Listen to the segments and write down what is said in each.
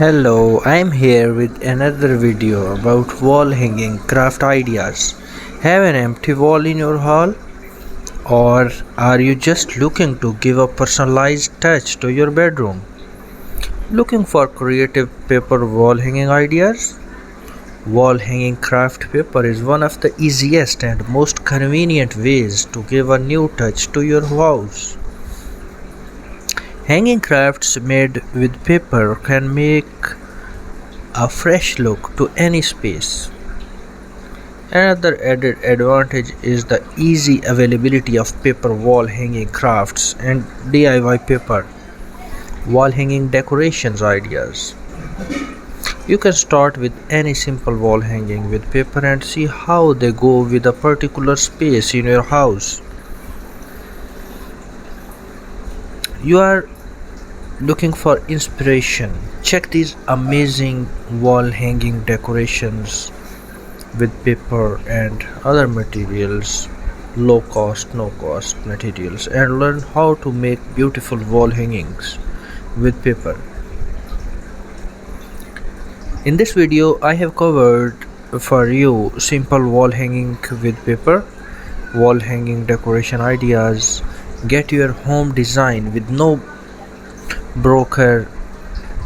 Hello, I am here with another video about wall hanging craft ideas. Have an empty wall in your hall? Or are you just looking to give a personalized touch to your bedroom? Looking for creative paper wall hanging ideas? Wall hanging craft paper is one of the easiest and most convenient ways to give a new touch to your house. Hanging crafts made with paper can make a fresh look to any space. Another added advantage is the easy availability of paper wall hanging crafts and DIY paper wall hanging decorations ideas. You can start with any simple wall hanging with paper and see how they go with a particular space in your house. You are looking for inspiration? Check these amazing wall hanging decorations with paper and other materials, low cost, no cost materials, and learn how to make beautiful wall hangings with paper. In this video, I have covered for you simple wall hanging with paper, wall hanging decoration ideas. Get your home design with no broker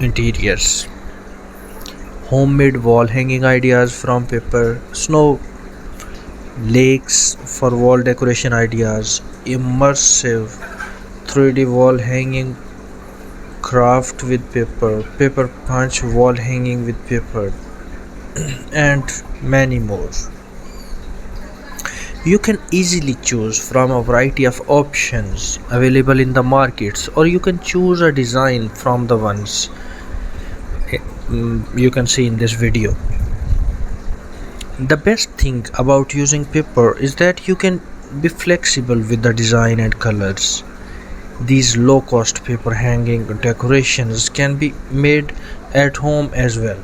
interiors. Homemade wall hanging ideas from paper, snow lakes for wall decoration ideas, immersive 3D wall hanging craft with paper, paper punch wall hanging with paper, and many more. You can easily choose from a variety of options available in the markets, or you can choose a design from the ones you can see in this video. The best thing about using paper is that you can be flexible with the design and colors. These low cost paper hanging decorations can be made at home as well.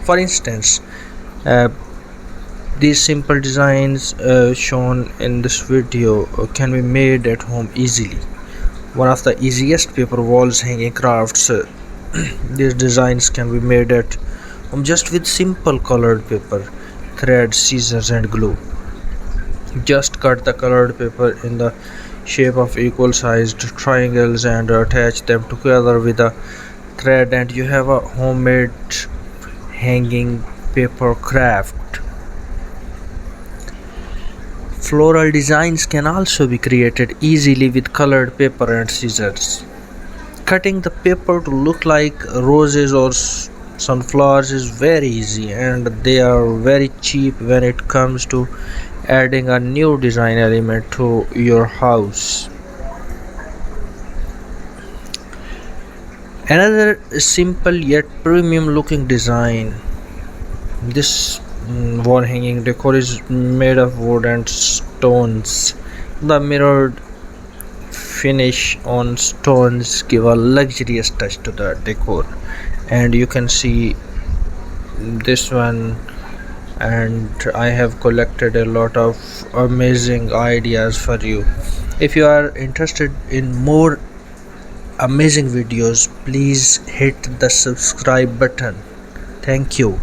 For instance, these simple designs shown in this video can be made at home easily. One of the easiest paper walls hanging crafts. These designs can be made at home just with simple colored paper, thread, scissors and glue. Just cut the colored paper in the shape of equal sized triangles and attach them together with a thread, and you have a homemade hanging paper craft. Floral designs can also be created easily with colored paper and scissors. Cutting the paper to look like roses or sunflowers is very easy, and they are very cheap when it comes to adding a new design element to your house. Another simple yet premium looking design. This wall hanging decor is made of wood and stones. The mirrored finish on stones give a luxurious touch to the decor, and you can see this one, and I have collected a lot of amazing ideas for you. If you are interested in more amazing videos, please hit the subscribe button. Thank you.